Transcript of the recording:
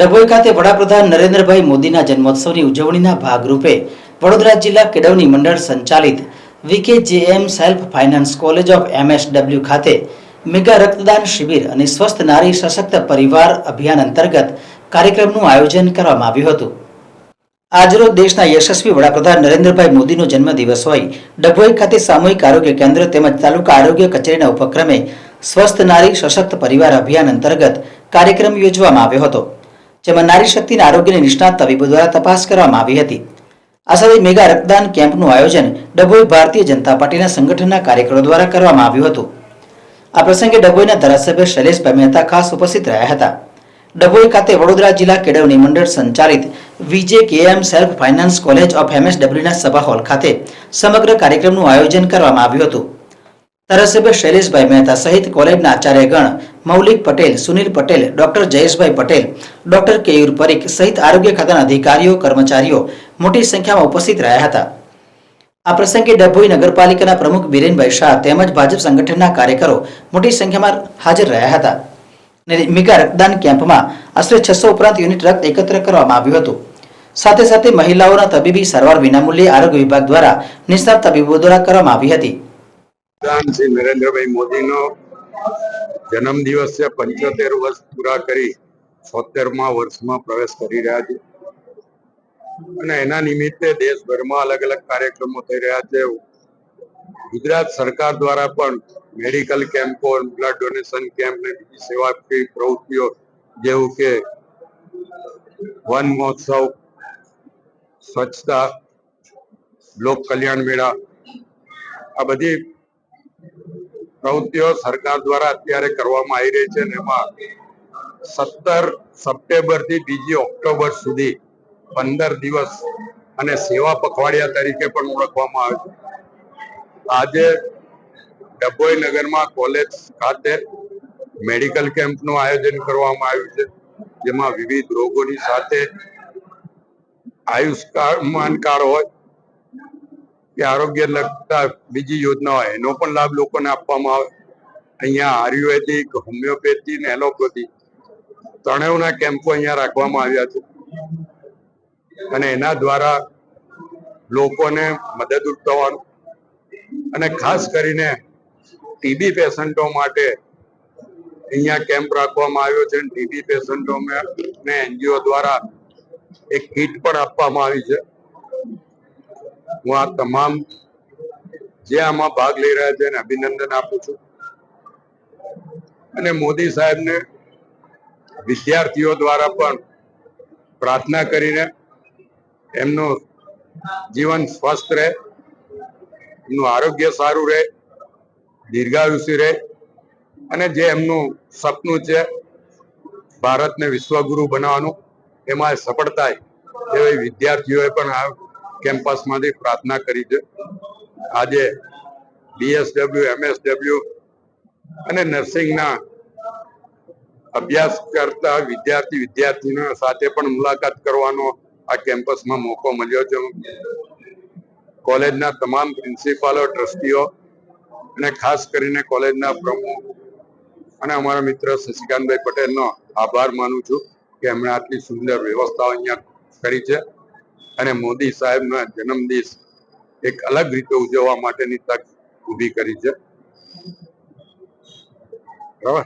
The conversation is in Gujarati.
ડભોઈ ખાતે વડાપ્રધાન નરેન્દ્રભાઈ મોદીના જન્મોત્સવની ઉજવણીના ભાગરૂપે વડોદરા જિલ્લા કેળવણી મંડળ સંચાલિત VKJM self finance college of MSW ખાતે મેગા રક્તદાન શિબિર અને સ્વસ્થ નારી સશક્ત પરિવાર અભિયાન અંતર્ગત કાર્યક્રમનું આયોજન કરવામાં આવ્યું હતું। આજરોજ દેશના યશસ્વી વડાપ્રધાન નરેન્દ્રભાઈ મોદીનો જન્મદિવસ હોય ડભોઈ ખાતે સામૂહિક આરોગ્ય કેન્દ્ર તેમજ તાલુકા આરોગ્ય કચેરીના ઉપક્રમે સ્વસ્થ નારી સશક્ત પરિવાર અભિયાન અંતર્ગત કાર્યક્રમ યોજવામાં આવ્યો હતો, જેમાં નારી શક્તિના આરોગ્યની નિષ્ણાત તબીબો દ્વારા તપાસ કરવામાં આવી હતી। આ સાથે મેગા રક્તદાન કેમ્પનું આયોજન ડભોઈ ભારતીય જનતા પાર્ટીના સંગઠનના કાર્યકરો દ્વારા કરવામાં આવ્યું હતું। આ પ્રસંગે ડભોઈના ધારાસભ્ય શૈલેષભાઈ મહેતા ખાસ ઉપસ્થિત રહ્યા હતા। ડભોઈ ખાતે વડોદરા જિલ્લા કેળવણી મંડળ સંચાલિત વીજેકેએમ સેલ્ફ ફાઇનાન્સ કોલેજ ઓફ એમએસડબલ્યુના સભા હોલ ખાતે સમગ્ર કાર્યક્રમનું આયોજન કરવામાં આવ્યું હતું। ધારાસભ્ય શૈલેષભાઈ મહેતા સહિત કોલેજના આચાર્યગણ મૌલિક પટેલ, સુનિલ પટેલ, ડોક્ટર જયેશભાઈ પટેલ, ડોક્ટર કેયુર પરીખ સહિત આરોગ્ય ખાતાના અધિકારીઓ, કર્મચારીઓ મોટી સંખ્યામાં ઉપસ્થિત રહ્યા હતા। આ પ્રસંગે ડભોઈ નગરપાલિકાના પ્રમુખ બિરેનભાઈ શાહ તેમજ ભાજપ સંગઠનના કાર્યકરો મોટી સંખ્યામાં હાજર રહ્યા હતા। મેગા રક્તદાન કેમ્પમાં આશરે 600 ઉપરાંત યુનિટ રક્ત એકત્ર કરવામાં આવ્યું હતું। સાથે સાથે મહિલાઓના તબીબી સારવાર વિનામૂલ્યે આરોગ્ય વિભાગ દ્વારા નિષ્ણાત તબીબો દ્વારા કરવામાં આવી હતી। શ્રી નરેન્દ્રભાઈ મોદીનો જન્મદિવસ છે। 75 વર્ષ પૂરા કરી 76મા વર્ષમાં પ્રવેશ કરી રહ્યા છે અને એના નિમિત્તે દેશભરમાં અલગ અલગ કાર્યક્રમો થઈ રહ્યા છે। ગુજરાત સરકાર દ્વારા પણ મેડિકલ કેમ્પો, બ્લડ ડોનેશન કેમ્પ ને બીજી સેવાકીય પ્રવૃત્તિઓ જેવું કે વન મહોત્સવ, સ્વચ્છતા, લોક કલ્યાણ મેળા, આ બધી પ્રવૃત્તિઓ સરકાર દ્વારા અત્યારે કરવામાં આવી રહી છે અને એમાં 17 સપ્ટેમ્બર થી 2 ઓક્ટોબર સુધી 15 દિવસ અને સેવા પખવાડિયા તરીકે પણ ઓળખવામાં આવે છે। આજે ડભોઈ નગરમાં કોલેજ ખાતે મેડિકલ કેમ્પનું આયોજન કરવામાં આવ્યું છે, જેમાં વિવિધ રોગોની સાથે આયુષ્માન કાર્ડ હોય કે આરોગ્ય લગતા બીજી યોજના હોય એનો પણ લાભ લોકોને આપવામાં આવે। અહીંયા આયુર્વેદિક, હોમિયોપેથી ને એલોપેથી ત્રણેયના કેમ્પો અહીંયા રાખવામાં આવ્યા છે અને એના દ્વારા લોકોને મદદરૂપ થવાનું અને ખાસ કરીને ટીબી પેશન્ટો માટે અહીંયા કેમ્પ રાખવામાં આવ્યો છે। ટીબી પેશન્ટોને એનજીઓ દ્વારા એક કીટ પણ આપવામાં આવી છે। હું આ તમામ જે આમાં ભાગ લઈ રહ્યા છે એને અભિનંદન આપું છું અને મોદી સાહેબને વિદ્યાર્થીઓ દ્વારા પણ પ્રાર્થના કરીને એમનું જીવન સ્વસ્થ રહે, એમનું આરોગ્ય સારું રહે, દીર્ઘાયુષી રહે અને જે એમનું સપનું છે ભારતને વિશ્વગુરુ બનાવવાનું, એમાં સફળ થાય એવી વિદ્યાર્થીઓએ પણ આ કેમ્પસમાંથી પ્રાર્થના કરી છે। આજે બીએસડબલ્યુ, એમએસડબલ્યુ અને નર્સિંગના અભ્યાસ કરતા વિદ્યાર્થીઓ સાથે પણ મુલાકાત કરવાનો આ કેમ્પસમાં મોકો મળ્યો છે। કોલેજના તમામ પ્રિન્સિપાલો, ટ્રસ્ટીઓ અને ખાસ કરીને કોલેજના પ્રમુખ અને અમારા મિત્ર શશિકાંતભાઈ પટેલનો આભાર માનું છું કે એમણે આટલી સુંદર વ્યવસ્થાઓ અહીંયા કરી છે અને મોદી સાહેબનો જન્મદિવસ એક અલગ રીતે ઉજવવા માટેની તક ઊભી કરી છે। બરાબર।